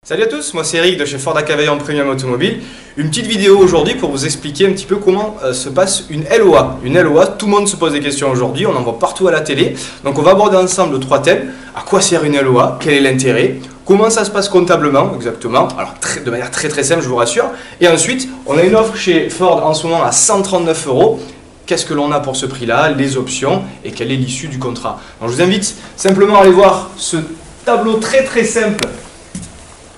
Salut à tous, moi c'est Eric de chez Ford Acavaillon Premium Automobile. Une petite vidéo aujourd'hui pour vous expliquer un petit peu comment se passe une LOA. Une LOA, tout le monde se pose des questions aujourd'hui, on en voit partout à la télé. Donc on va aborder ensemble 3 thèmes. À quoi sert une LOA? Quel est l'intérêt? Comment ça se passe comptablement exactement? Alors de manière très simple, je vous rassure. Et ensuite, on a une offre chez Ford en ce moment à 139 €. Qu'est-ce que l'on a pour ce prix-là? Les options et quelle est l'issue du contrat? Donc je vous invite simplement à aller voir ce tableau très simple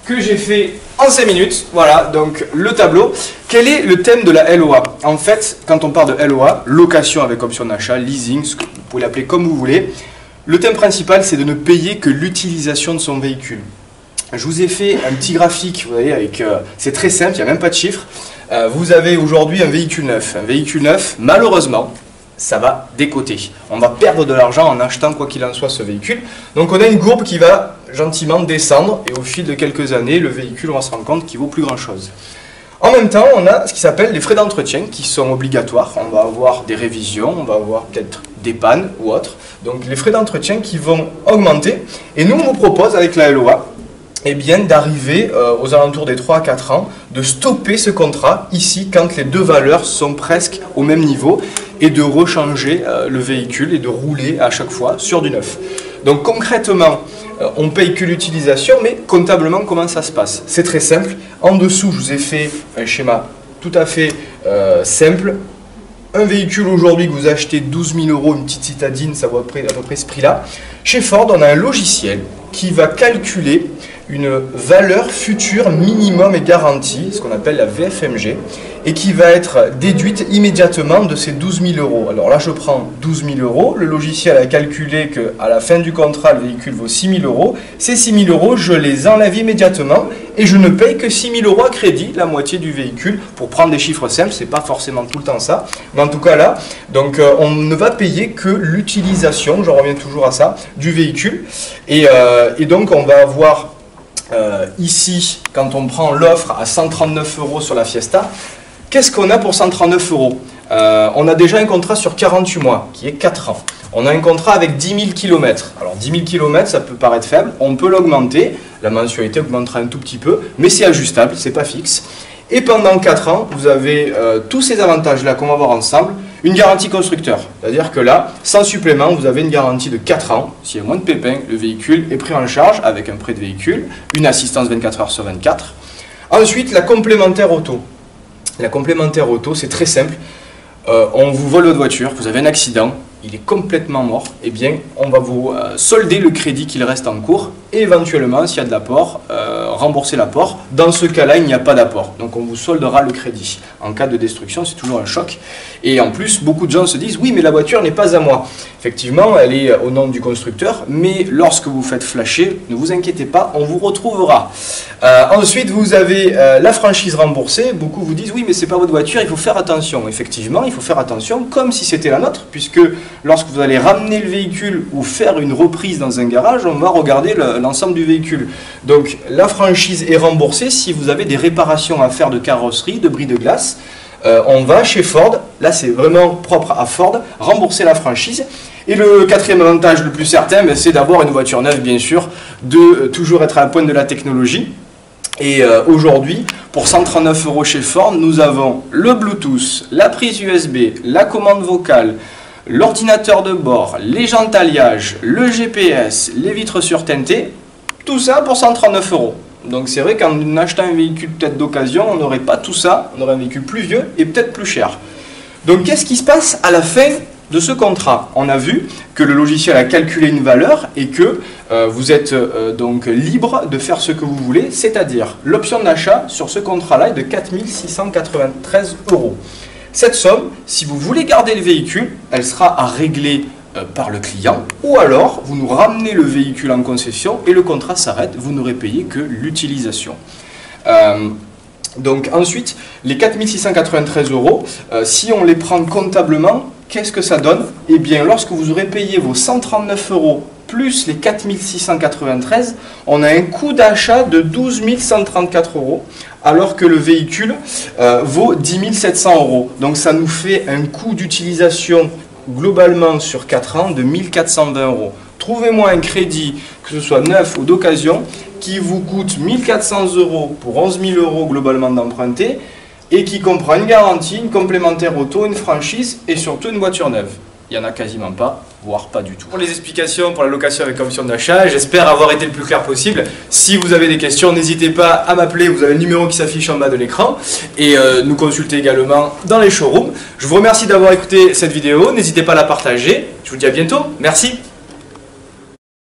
que j'ai fait en 5 minutes. Voilà, donc le tableau. Quel est le thème de la LOA? En fait, quand on parle de LOA, location avec option d'achat, leasing, ce que vous pouvez l'appeler comme vous voulez, le thème principal, c'est de ne payer que l'utilisation de son véhicule. Je vous ai fait un petit graphique, vous voyez, avec, c'est très simple, il n'y a même pas de chiffres. Vous avez aujourd'hui un véhicule neuf. Un véhicule neuf, malheureusement, ça va décoter. On va perdre de l'argent en achetant quoi qu'il en soit ce véhicule. Donc on a une courbe qui va gentiment descendre et au fil de quelques années, le véhicule, on va se rendre compte qu'il vaut plus grand chose. En même temps, on a ce qui s'appelle les frais d'entretien qui sont obligatoires. On va avoir des révisions, on va avoir peut-être des pannes ou autres. Donc les frais d'entretien qui vont augmenter. Et nous, on vous propose avec la LOA, eh bien, d'arriver aux alentours des 3 à 4 ans, de stopper ce contrat ici quand les deux valeurs sont presque au même niveau et de rechanger le véhicule et de rouler à chaque fois sur du neuf. Donc concrètement, on paye que l'utilisation, mais comptablement, comment ça se passe? C'est très simple. En dessous, je vous ai fait un schéma tout à fait simple. Un véhicule aujourd'hui que vous achetez 12 000 €, une petite citadine, ça vaut à peu près ce prix-là. Chez Ford, on a un logiciel qui va calculer une valeur future minimum et garantie, ce qu'on appelle la VFMG, et qui va être déduite immédiatement de ces 12 000 €. Alors là, je prends 12 000 €, le logiciel a calculé qu'à la fin du contrat, le véhicule vaut 6 000 €. Ces 6 000 €, je les enlève immédiatement et je ne paye que 6 000 € à crédit, la moitié du véhicule. Pour prendre des chiffres simples, c'est pas forcément tout le temps ça, mais en tout cas là, donc on ne va payer que l'utilisation, je reviens toujours à ça, du véhicule. Et donc on va avoir ici, quand on prend l'offre à 139 € sur la Fiesta, qu'est-ce qu'on a pour 139 €? On a déjà un contrat sur 48 mois, qui est 4 ans. On a un contrat avec 10 000 km. Alors 10 000 km, ça peut paraître faible, on peut l'augmenter, la mensualité augmentera un tout petit peu, mais c'est ajustable, c'est pas fixe. Et pendant 4 ans, vous avez tous ces avantages-là qu'on va voir ensemble. Une garantie constructeur, c'est-à-dire que là, sans supplément, vous avez une garantie de 4 ans. S'il y a moins de pépins, le véhicule est pris en charge avec un prêt de véhicule, une assistance 24 heures sur 24. Ensuite, la complémentaire auto. La complémentaire auto, c'est très simple. On vous vole votre voiture, vous avez un accident, il est complètement mort, eh bien, on va vous solder le crédit qu'il reste en cours et éventuellement, s'il y a de l'apport, rembourser l'apport. Dans ce cas-là, il n'y a pas d'apport, donc on vous soldera le crédit. En cas de destruction, c'est toujours un choc. Et en plus, beaucoup de gens se disent « Oui, mais la voiture n'est pas à moi ». Effectivement, elle est au nom du constructeur, mais lorsque vous faites flasher, ne vous inquiétez pas, on vous retrouvera. Ensuite, vous avez la franchise remboursée. Beaucoup vous disent « Oui, mais c'est pas votre voiture, il faut faire attention ». Effectivement, il faut faire attention comme si c'était la nôtre, puisque lorsque vous allez ramener le véhicule ou faire une reprise dans un garage, on va regarder l'ensemble du véhicule. Donc la franchise est remboursée si vous avez des réparations à faire de carrosserie, de bris de glace. On va chez Ford, là c'est vraiment propre à Ford, rembourser la franchise. Et le quatrième avantage le plus certain, c'est d'avoir une voiture neuve bien sûr, de toujours être à la pointe de la technologie. Et aujourd'hui, pour 139 € chez Ford, nous avons le Bluetooth, la prise USB, la commande vocale, l'ordinateur de bord, les jantes alliage, le GPS, les vitres surteintées, tout ça pour 139 €. Donc c'est vrai qu'en achetant un véhicule peut-être d'occasion, on n'aurait pas tout ça, on aurait un véhicule plus vieux et peut-être plus cher. Donc qu'est-ce qui se passe à la fin de ce contrat? On a vu que le logiciel a calculé une valeur et que vous êtes donc libre de faire ce que vous voulez, c'est-à-dire l'option d'achat sur ce contrat-là est de 4 693 €. Cette somme, si vous voulez garder le véhicule, elle sera à régler par le client, ou alors vous nous ramenez le véhicule en concession et le contrat s'arrête, vous n'aurez payé que l'utilisation. Donc ensuite, les 4 693 €, si on les prend comptablement, qu'est-ce que ça donne? Eh bien, lorsque vous aurez payé vos 139 € plus les 4 693, on a un coût d'achat de 12 134 €, alors que le véhicule vaut 10 700 €. Donc ça nous fait un coût d'utilisation globalement sur 4 ans de 1 420 €. Trouvez-moi un crédit, que ce soit neuf ou d'occasion, qui vous coûte 1400 € pour 11 000 € globalement d'emprunter et qui comprend une garantie, une complémentaire auto, une franchise et surtout une voiture neuve. Il n'y en a quasiment pas, voire pas du tout. Pour les explications, pour la location avec option d'achat, j'espère avoir été le plus clair possible. Si vous avez des questions, n'hésitez pas à m'appeler, vous avez le numéro qui s'affiche en bas de l'écran et nous consulter également dans les showrooms. Je vous remercie d'avoir écouté cette vidéo, n'hésitez pas à la partager. Je vous dis à bientôt, merci.